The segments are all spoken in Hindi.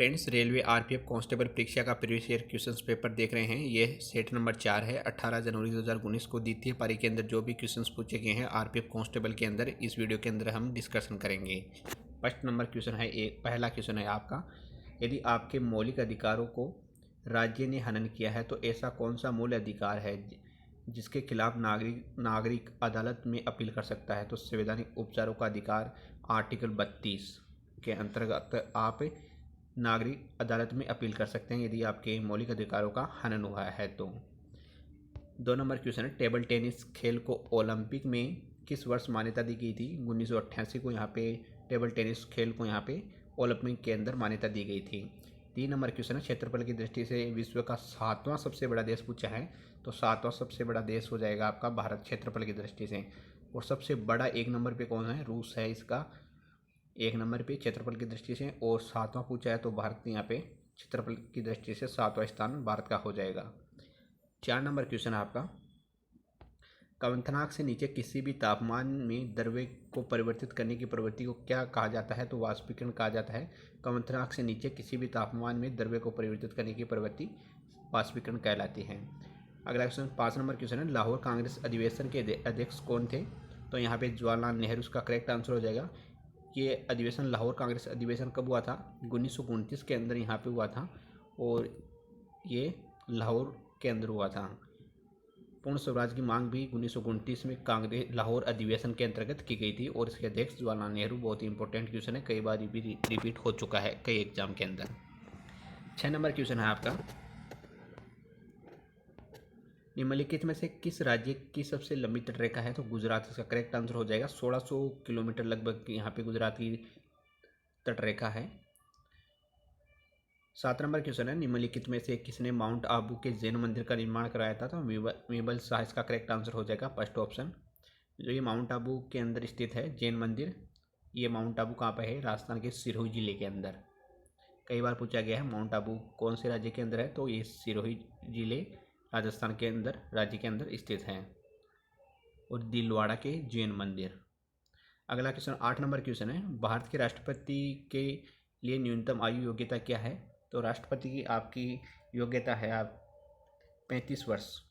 फ्रेंड्स, रेलवे आरपीएफ कांस्टेबल परीक्षा का प्रीवियस ईयर क्वेश्चंस पेपर देख रहे हैं। ये सेट नंबर 4 है। 18 जनवरी 2019 को द्वितीय पारी के अंदर जो भी क्वेश्चंस पूछे गए हैं आरपीएफ कांस्टेबल के अंदर, इस वीडियो के अंदर हम डिस्कशन करेंगे। फर्स्ट नंबर क्वेश्चन है, पहला क्वेश्चन है आपका, यदि आपके मौलिक अधिकारों को राज्य ने हनन किया है तो ऐसा कौन सा मूल अधिकार है जिसके खिलाफ नागरिक अदालत में अपील कर सकता है? तो संवैधानिक उपचारों का अधिकार आर्टिकल 32 के अंतर्गत आप नागरिक अदालत में अपील कर सकते हैं यदि आपके मौलिक अधिकारों का हनन हुआ है तो। 2 नंबर क्वेश्चन है, टेबल टेनिस खेल को ओलंपिक में किस वर्ष मान्यता दी गई थी? 1988 को यहाँ पे टेबल टेनिस खेल को यहाँ पे ओलंपिक के अंदर मान्यता दी गई थी। 3 नंबर क्वेश्चन है, क्षेत्रफल की दृष्टि से विश्व का 7वां सबसे बड़ा देश पूछा है, तो 7वां सबसे बड़ा देश हो जाएगा आपका भारत क्षेत्रफल की दृष्टि से। और सबसे बड़ा 1 नंबर पे कौन है? रूस है इसका 1 नंबर पे क्षेत्रफल की दृष्टि से। और 7वां पूछा है तो भारत यहाँ पे क्षेत्रफल की दृष्टि से 7वां स्थान भारत का हो जाएगा। 4 नंबर क्वेश्चन है आपका, क्वथनांक से नीचे किसी भी तापमान में द्रव्य को परिवर्तित करने की प्रवृत्ति को क्या कहा जाता है? तो वाष्पीकरण कहा जाता है। क्वथनांक से नीचे किसी भी तापमान में द्रव्य को परिवर्तित करने की प्रवृत्ति वाष्पीकरण कहलाती है। अगला क्वेश्चन 5 नंबर क्वेश्चन है, लाहौर कांग्रेस अधिवेशन के अध्यक्ष कौन थे? तो यहाँ पे जवाहरलाल नेहरू उसका करेक्ट आंसर हो जाएगा। ये अधिवेशन लाहौर कांग्रेस अधिवेशन कब हुआ था? 1929 के अंदर यहाँ पे हुआ था और ये लाहौर के अंदर हुआ था। पूर्ण स्वराज की मांग भी 1929 में कांग्रेस लाहौर अधिवेशन के अंतर्गत की गई थी और इसके अध्यक्ष जवाहरलाल नेहरू। बहुत ही इंपॉर्टेंट क्वेश्चन है, कई बार रिपीट हो चुका है कई एग्जाम के अंदर। 6 नंबर क्वेश्चन है आपका, निम्नलिखित में से किस राज्य की सबसे लंबी तटरेखा है? तो गुजरात इसका करेक्ट आंसर हो जाएगा। 1600 किलोमीटर लगभग यहाँ पे गुजरात की तटरेखा है। 7 नंबर क्वेश्चन है, निम्नलिखित में से किसने माउंट आबू के जैन मंदिर का निर्माण कराया था? तो मेबल शाह इसका करेक्ट आंसर हो जाएगा, फर्स्ट ऑप्शन। जो ये माउंट आबू के अंदर स्थित है जैन मंदिर, ये माउंट आबू कहाँ पर है? राजस्थान के सिरोही जिले के अंदर। कई बार पूछा गया है माउंट आबू कौन से राज्य के अंदर है, तो ये सिरोही जिले राजस्थान के अंदर राज्य के अंदर स्थित हैं। और दिलवाड़ा के जैन मंदिर। अगला क्वेश्चन 8 नंबर क्वेश्चन है, भारत के राष्ट्रपति के लिए न्यूनतम आयु योग्यता क्या है? तो राष्ट्रपति की आपकी योग्यता है आप 35 वर्ष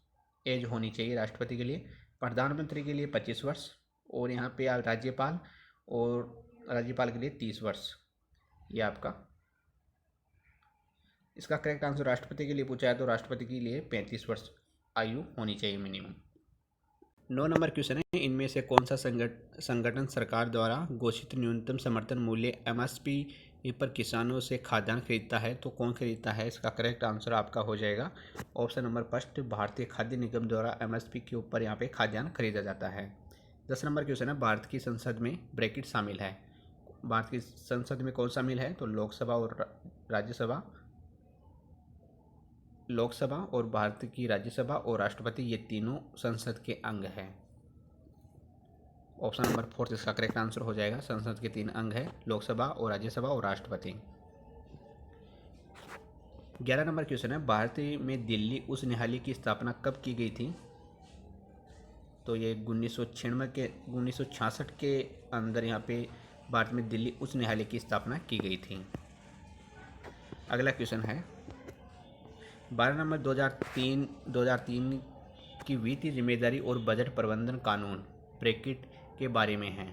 एज होनी चाहिए राष्ट्रपति के लिए। प्रधानमंत्री के लिए 25 वर्ष और यहाँ पे आप राज्यपाल के लिए 30 वर्ष। ये आपका इसका करेक्ट आंसर राष्ट्रपति के लिए पूछा है तो राष्ट्रपति के लिए 35 वर्ष आयु होनी चाहिए मिनिमम। 9 नंबर क्वेश्चन है, इनमें से कौन सा संगठन सरकार द्वारा घोषित न्यूनतम समर्थन मूल्य एमएसपी पर किसानों से खाद्यान्न खरीदता है? तो कौन खरीदता है? इसका करेक्ट आंसर आपका हो जाएगा ऑप्शन नंबर फर्स्ट, भारतीय खाद्य निगम द्वारा एमएसपी के ऊपर यहाँ पे खाद्यान्न खरीदा जाता है। 10 नंबर क्वेश्चन है, भारत की संसद में ब्रैकेट शामिल है। भारत की संसद में कौन शामिल है? तो लोकसभा और भारत की राज्यसभा और राष्ट्रपति, ये तीनों संसद के अंग हैं। ऑप्शन नंबर 4 इसका करेक्ट आंसर हो जाएगा। संसद के 3 अंग है, लोकसभा और राज्यसभा और राष्ट्रपति। 11 नंबर क्वेश्चन है, भारत में दिल्ली उच्च न्यायालय की स्थापना कब की गई थी? तो ये 1966 के अंदर यहाँ पे भारत में दिल्ली उच्च न्यायालय की स्थापना की गई थी। अगला क्वेश्चन है 12 नंबर, 2003 की वित्तीय जिम्मेदारी और बजट प्रबंधन कानून ब्रैकेट के बारे में है।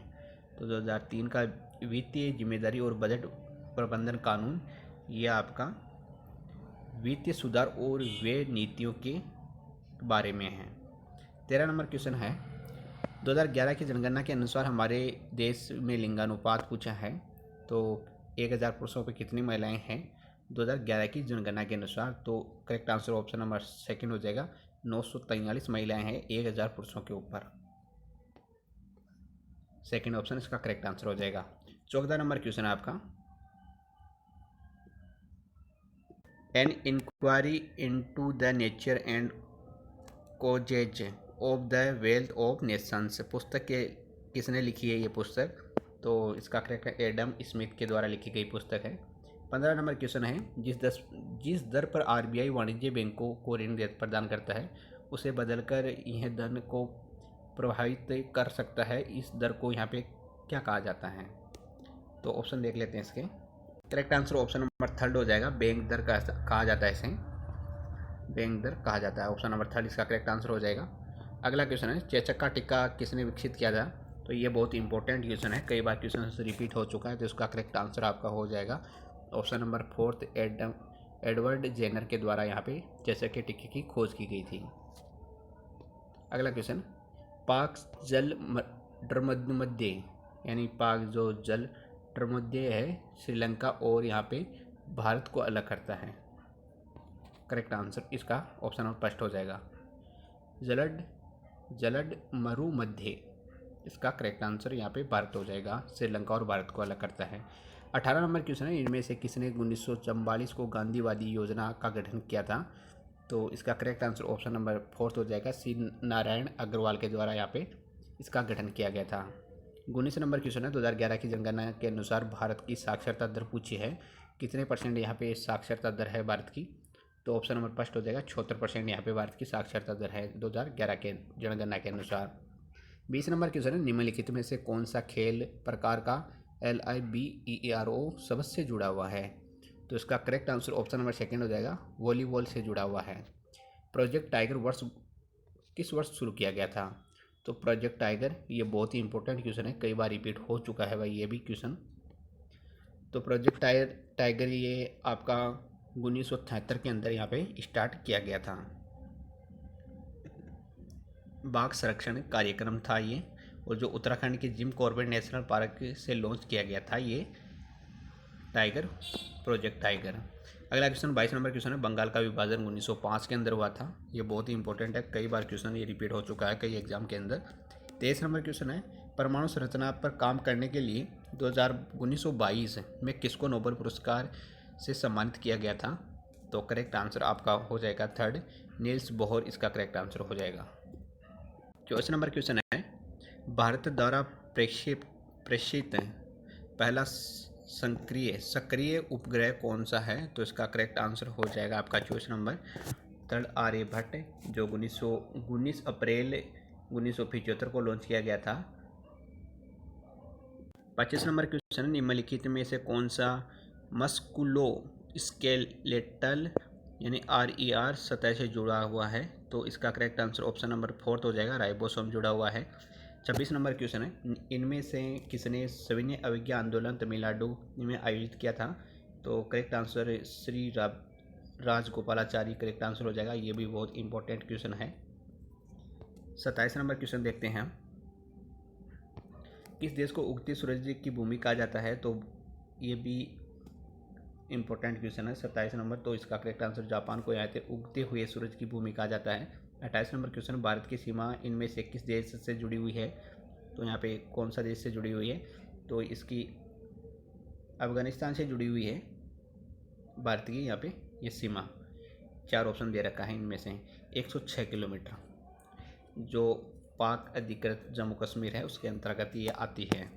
तो 2003 का वित्तीय जिम्मेदारी और बजट प्रबंधन कानून, यह आपका वित्तीय सुधार और व्यय नीतियों के बारे में है। 13 नंबर क्वेश्चन है, 2011 की जनगणना के अनुसार हमारे देश में लिंगानुपात पूछा है। तो 1000 पुरुषों पर कितनी महिलाएं हैं 2011 की जनगणना के अनुसार? तो correct answer option number second हो जाएगा, 943 महिलाएं हैं 1000 पुरुषों के ऊपर। सेकंड ऑप्शन इसका करेक्ट आंसर हो जाएगा। 14 नंबर क्वेश्चन है आपका, an inquiry into the nature and causes of the wealth of nations पुस्तक के किसने लिखी है ये पुस्तक? तो इसका करेक्ट एडम स्मिथ के द्वारा लिखी गई पुस्तक है। 15 नंबर क्वेश्चन है, जिस दर पर आरबीआई वाणिज्य बैंकों को ऋण प्रदान करता है उसे बदलकर यह धन को प्रभावित कर सकता है, इस दर को यहाँ पे क्या कहा जाता है? तो ऑप्शन देख लेते हैं इसके। Correct answer option number third हो जाएगा, बैंक दर कहा जाता है इसे, बैंक दर कहा जाता है। ऑप्शन नंबर थर्ड इसका करेक्ट आंसर हो जाएगा। अगला क्वेश्चन है, चेचक का टिक्का किसने विकसित किया था? तो ये बहुत इंपॉर्टेंट क्वेश्चन है, कई बार क्वेश्चन रिपीट हो चुका है, तो इसका करेक्ट आंसर आपका हो जाएगा option number fourth, Edward Jenner के द्वारा यहाँ पे चेचक के टिक्के की खोज की गई थी। अगला क्वेश्चन, पाक जल मध्य यानी पाक जो जल मध्य है श्रीलंका और यहाँ पे भारत को अलग करता है। करेक्ट आंसर इसका ऑप्शन नंबर फर्स्ट हो जाएगा, जलड मरु मध्य, इसका करेक्ट आंसर यहाँ पे भारत हो जाएगा, श्रीलंका और भारत को अलग करता है। 18 नंबर क्वेश्चन है, इनमें से किसने 1944 को गांधीवादी योजना का गठन किया था? तो इसका correct answer option number fourth हो जाएगा, सी नारायण अग्रवाल के द्वारा यहाँ पे इसका गठन किया गया था। 19 नंबर क्वेश्चन है, 2011 की जनगणना के अनुसार भारत की साक्षरता दर पूछी है, कितने % यहाँ पे साक्षरता दर है भारत की? तो ऑप्शन नंबर फर्स्ट हो जाएगा, 76% यहाँ पे भारत की साक्षरता दर है 2011 के जनगणना के अनुसार। 20 नंबर क्वेश्चन है, निम्नलिखित में से कौन सा खेल प्रकार का LIBERO शब्द से जुड़ा हुआ है? तो इसका correct answer option number second हो जाएगा, वॉलीबॉल से जुड़ा हुआ है। प्रोजेक्ट टाइगर किस वर्ष शुरू किया गया था? तो प्रोजेक्ट टाइगर ये बहुत ही इंपॉर्टेंट क्वेश्चन है, कई बार रिपीट हो चुका है भाई ये भी क्वेश्चन। तो प्रोजेक्ट टाइगर ये आपका 1973 के अंदर यहाँ पे स्टार्ट किया गया था। बाघ संरक्षण कार्यक्रम था ये, और जो उत्तराखंड के जिम कॉर्बेट नेशनल पार्क से लॉन्च किया गया था ये प्रोजेक्ट टाइगर। अगला क्वेश्चन 22 नंबर क्वेश्चन है, बंगाल का विभाजन 1905 के अंदर हुआ था, ये बहुत ही इंपॉर्टेंट है, कई बार क्वेश्चन ये रिपीट हो चुका है कई एग्जाम के अंदर। 23 नंबर क्वेश्चन है, परमाणु संरचना पर काम करने के लिए 1922 में किसको नोबेल पुरस्कार से सम्मानित किया गया था? तो करेक्ट आंसर आपका हो जाएगा थर्ड, नील्स बोहर इसका करेक्ट आंसर हो जाएगा। 24 नंबर क्वेश्चन है, भारत द्वारा प्रेषित पहला सक्रिय उपग्रह कौन सा है? तो इसका करेक्ट आंसर हो जाएगा आपका 24 नंबर थर्ड, आर्यभट्ट, जो 19 अप्रैल 1975 को लॉन्च किया गया था। 25 नंबर क्वेश्चन, निम्नलिखित में से कौन सा मस्कुलो स्केलेटल यानी RER सतह से जुड़ा हुआ है? तो इसका correct answer option number fourth हो जाएगा, राइबोसोम जुड़ा हुआ है। 26 नंबर क्वेश्चन है, इनमें से किसने सविनय अवज्ञा आंदोलन तमिलनाडु में आयोजित किया था? तो correct answer Shri Rajagopalachari correct answer हो जाएगा, ये भी बहुत इंपॉर्टेंट क्वेश्चन है। 27 नंबर क्वेश्चन देखते हैं, किस देश को उगते सूरज की भूमि कहा जाता है? तो ये भी इंपॉर्टेंट क्वेश्चन है 27 नंबर, तो इसका करेक्ट आंसर जापान को यहाँ पे उगते हुए सूरज की भूमि कहा जाता है। 28 नंबर क्वेश्चन, भारत की सीमा इनमें से किस देश से जुड़ी हुई है? तो यहाँ पे कौन सा देश से जुड़ी हुई है? तो इसकी अफगानिस्तान से जुड़ी हुई है भारत की यहाँ पे ये सीमा। 4 ऑप्शन दे रखा है, इनमें से 106 किलोमीटर, जो पाक अधिकृत जम्मू कश्मीर है उसके अंतर्गत ये आती है।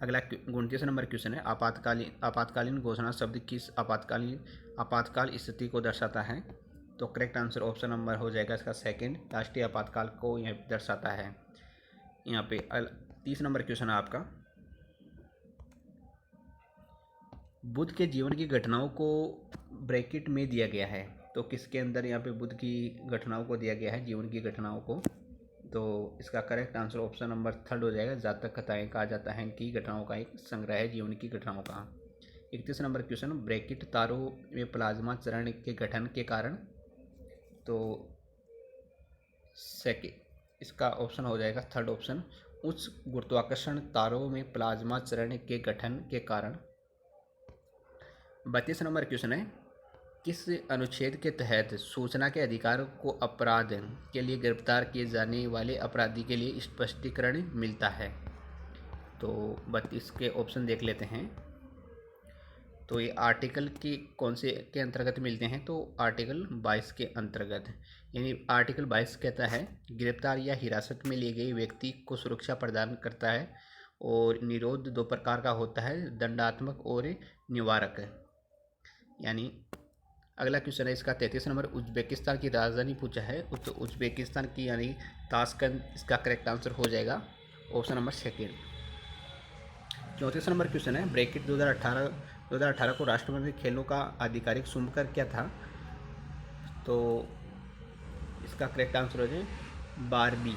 अगला 29 नंबर क्वेश्चन है, आपातकालीन घोषणा शब्द किस आपातकाल स्थिति को दर्शाता है? तो करेक्ट आंसर ऑप्शन नंबर हो जाएगा इसका सेकंड, राष्ट्रीय आपातकाल को यह दर्शाता है। यहाँ पे 30 नंबर क्वेश्चन है आपका, बुद्ध के जीवन की घटनाओं को ब्रैकेट में दिया गया है, तो किसके अंदर यहाँ पे बुद्ध की घटनाओं को दिया गया है, जीवन की घटनाओं को? तो इसका correct answer option number third हो जाएगा, जातक कथाएं कहा जाता है कि घटनाओं का एक संग्रह है जीवन की घटनाओं का। 31 नंबर क्वेश्चन, ब्रैकेट तारों में प्लाज्मा चरण के गठन के कारण? तो सेकेंड इसका ऑप्शन हो जाएगा थर्ड ऑप्शन, उच्च गुरुत्वाकर्षण तारों में प्लाज्मा चरण के गठन के कारण। 32 नंबर क्वेश्चन है, किस अनुच्छेद के तहत सूचना के अधिकार को अपराध के लिए गिरफ्तार किए जाने वाले अपराधी के लिए स्पष्टीकरण मिलता है? तो 32 के ऑप्शन देख लेते हैं। तो ये आर्टिकल की कौन से के अंतर्गत मिलते हैं? तो आर्टिकल 22 के अंतर्गत, यानी आर्टिकल 22 कहता है गिरफ्तार या हिरासत में लिए गए व्यक्ति को सुरक्षा प्रदान करता है, और निरोध 2 प्रकार का होता है, दंडात्मक और निवारक। यानी अगला क्वेश्चन है इसका 33 नंबर, उज्बेकिस्तान की राजधानी पूछा है, तो उज्बेकिस्तान की यानी ताशकंद इसका करेक्ट आंसर हो जाएगा option number second. 34 number question है, ब्रैकेट 2018 2018 को राष्ट्रमंडल खेलों का आधिकारिक शुभ कर क्या था? तो इसका करेक्ट आंसर हो जाए बारबी।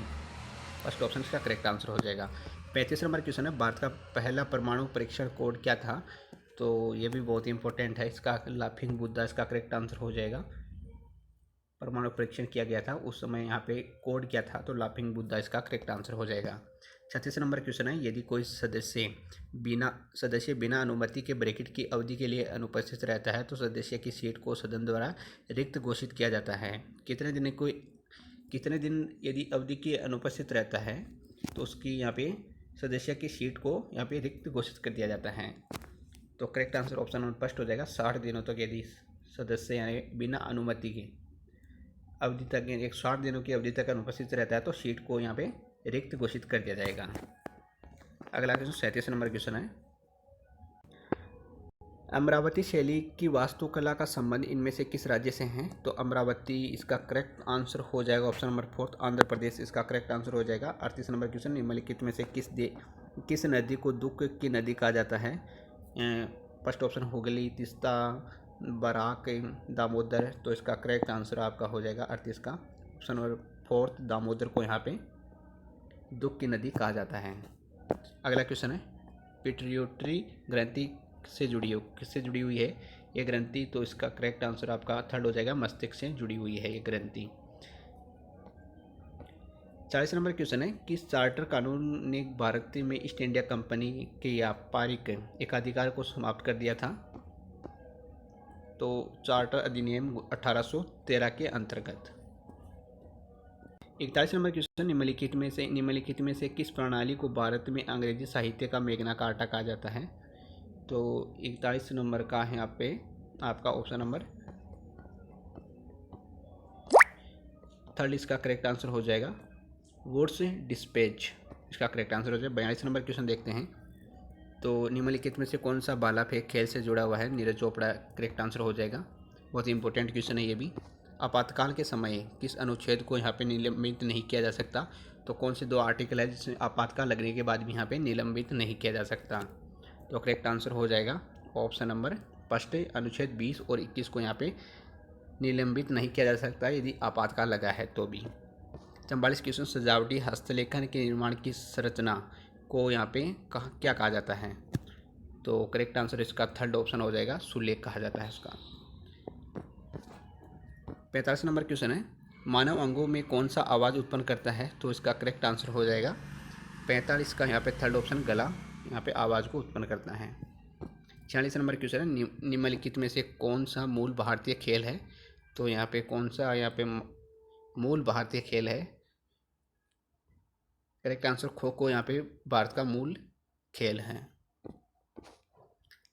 फर्स्ट ऑप्शन इसका करेक्ट आंसर हो जाएगा। 35 नंबर क्वेश्चन है, भारत का पहला परमाणु परीक्षण कोड क्या था? तो ये भी बहुत ही इंपॉर्टेंट है, इसका लाफिंग बुद्धा इसका करेक्ट आंसर हो जाएगा। परमाणु परीक्षण किया गया था उस समय यहाँ पे कोड क्या था? तो लाफिंग बुद्धा इसका करेक्ट आंसर हो जाएगा। 36 नंबर क्वेश्चन है, यदि कोई सदस्य बिना अनुमति के ब्रैकेट की अवधि के लिए अनुपस्थित रहता है तो सदस्य की सीट को सदन द्वारा रिक्त घोषित किया जाता है। कितने दिन यदि अवधि के अनुपस्थित रहता है तो उसकी यहाँ पे सदस्य की सीट को यहाँ पे रिक्त घोषित कर दिया जाता है। तो correct answer option number first हो जाएगा। 60 दिनों तक यदि सदस्य यानी बिना अनुमति के अवधि तक 160 दिनों की अवधि तक अनुपस्थित रहता है तो सीट को यहाँ पे रिक्त घोषित कर दिया जाएगा। अगला क्वेश्चन 37 नंबर क्वेश्चन है, अमरावती शैली की वास्तुकला का संबंध इनमें से किस राज्य से है? तो अमरावती इसका करेक्ट आंसर हो जाएगा option number fourth, Andhra Pradesh इसका करेक्ट आंसर हो जाएगा। 38 नंबर क्वेश्चन, निम्नलिखित में से किस नदी को दुख की नदी कहा जाता है? First option Hooghly, Teesta, Barak, Damodar. तो इसका करेक्ट आंसर आपका हो जाएगा 38 का ऑप्शन नंबर फोर्थ, दामोदर को यहाँ पे दुख की नदी कहा जाता है। अगला क्वेश्चन है, पिट्यूटरी ग्रंथि किससे जुड़ी हुई है ये ग्रंथि? तो इसका करेक्ट आंसर आपका थर्ड हो जाएगा, मस्तिष्क से जुड़ी हुई है ये ग्रंथि। 40 नंबर क्वेश्चन है, किस चार्टर कानून ने भारत में ईस्ट इंडिया कंपनी के व्यापारिक एकाधिकार को समाप्त कर दिया था? तो चार्टर अधिनियम 1813 के अंतर्गत। 41 नंबर क्वेश्चन, निम्नलिखित में से किस प्रणाली को भारत में अंग्रेजी साहित्य का मेग्ना कार्टा कहा जाता है? तो 41 नंबर का है यहाँ पे आपका ऑप्शन नंबर थर्ड इसका करेक्ट आंसर हो जाएगा, वुड्स डिस्पैच इसका करेक्ट आंसर हो जाएगा। 42 नंबर क्वेश्चन देखते हैं, तो निम्नलिखित में से कौन सा भाला फेंक खेल से जुड़ा हुआ है? नीरज चोपड़ा करेक्ट आंसर हो जाएगा। बहुत ही इंपॉर्टेंट क्वेश्चन है ये भी। आपातकाल के समय किस अनुच्छेद को यहाँ पे निलंबित नहीं किया जा सकता? तो कौन से 2 आर्टिकल है जिसमें आपातकाल लगने के बाद भी यहाँ पे निलंबित नहीं किया जा सकता? तो करेक्ट आंसर हो जाएगा ऑप्शन नंबर फर्स्ट, अनुच्छेद 20 और 21 को यहाँ पे निलंबित नहीं किया जा सकता यदि आपातकाल लगा है तो भी। 44 क्वेश्चन, सजावटी हस्तलेखन के निर्माण की संरचना को यहाँ पे क्या कहा जाता है? तो करेक्ट आंसर इसका थर्ड ऑप्शन हो जाएगा, सुलेख कहा जाता है इसका। 45 नंबर क्वेश्चन है, मानव अंगों में कौन सा आवाज़ उत्पन्न करता है? तो इसका करेक्ट आंसर हो जाएगा 45 का यहाँ पे थर्ड ऑप्शन, गला यहाँ पे आवाज़ को उत्पन्न करता है। 46 नंबर क्वेश्चन है, निम्नलिखित में से कौन सा मूल भारतीय खेल है? तो यहाँ पे कौन सा यहाँ पे मूल भारतीय खेल है? करेक्ट आंसर खो खो यहाँ पे भारत का मूल खेल है।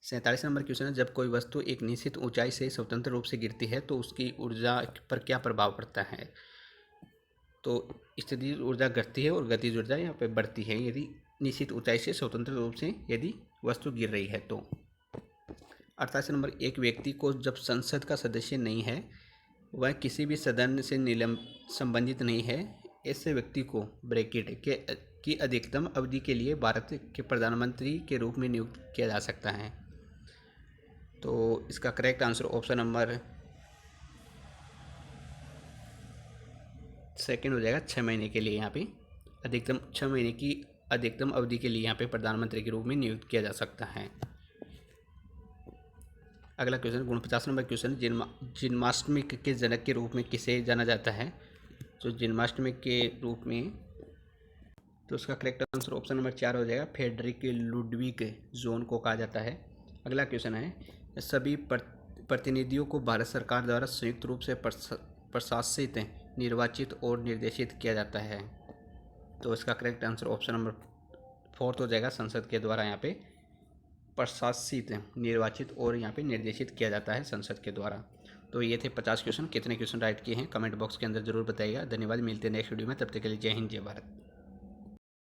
47 नंबर क्वेश्चन है, जब कोई वस्तु एक निश्चित ऊंचाई से स्वतंत्र रूप से गिरती है तो उसकी ऊर्जा पर क्या प्रभाव पड़ता है? तो स्थितिज ऊर्जा घटती है और गतिज ऊर्जा यहाँ पे बढ़ती है यदि निश्चित ऊंचाई से स्वतंत्र रूप से यदि वस्तु गिर रही है तो। 48 नंबर, एक व्यक्ति को जब संसद का सदस्य नहीं है, वह किसी भी सदन से संबंधित नहीं है, ऐसे व्यक्ति को ब्रैकेट की अधिकतम अवधि के लिए भारत के प्रधानमंत्री के रूप में नियुक्त किया जा सकता है। तो इसका correct answer option number second हो जाएगा, 6 महीने के लिए यहाँ पे अधिकतम 6 महीने की अधिकतम अवधि के लिए यहाँ पे प्रधानमंत्री के रूप में नियुक्त किया जा सकता है। अगला क्वेश्चन 49 नंबर क्वेश्चन, जन्माष्टमी के जनक के रूप में किसे जाना जाता है? तो जन्माष्टमी के रूप में, तो उसका करेक्ट आंसर ऑप्शन नंबर 4 हो जाएगा, फ्रेडरिक लुडविग जोन को कहा जाता है। अगला क्वेश्चन है, सभी प्रतिनिधियों को भारत सरकार द्वारा संयुक्त रूप से प्रशासित, निर्वाचित और निर्देशित किया जाता है। तो इसका करेक्ट आंसर ऑप्शन नंबर 4 हो जाएगा, संसद के द्वारा यहाँ पे प्रशासित, निर्वाचित और यहाँ पे निर्देशित किया जाता है संसद के द्वारा। तो ये थे 50 क्वेश्चन। कितने क्वेश्चन राइट किए हैं कमेंट बॉक्स के अंदर जरूर बताइएगा। धन्यवाद, मिलते हैं नेक्स्ट वीडियो में, तब तक के लिए जय हिंद जय भारत।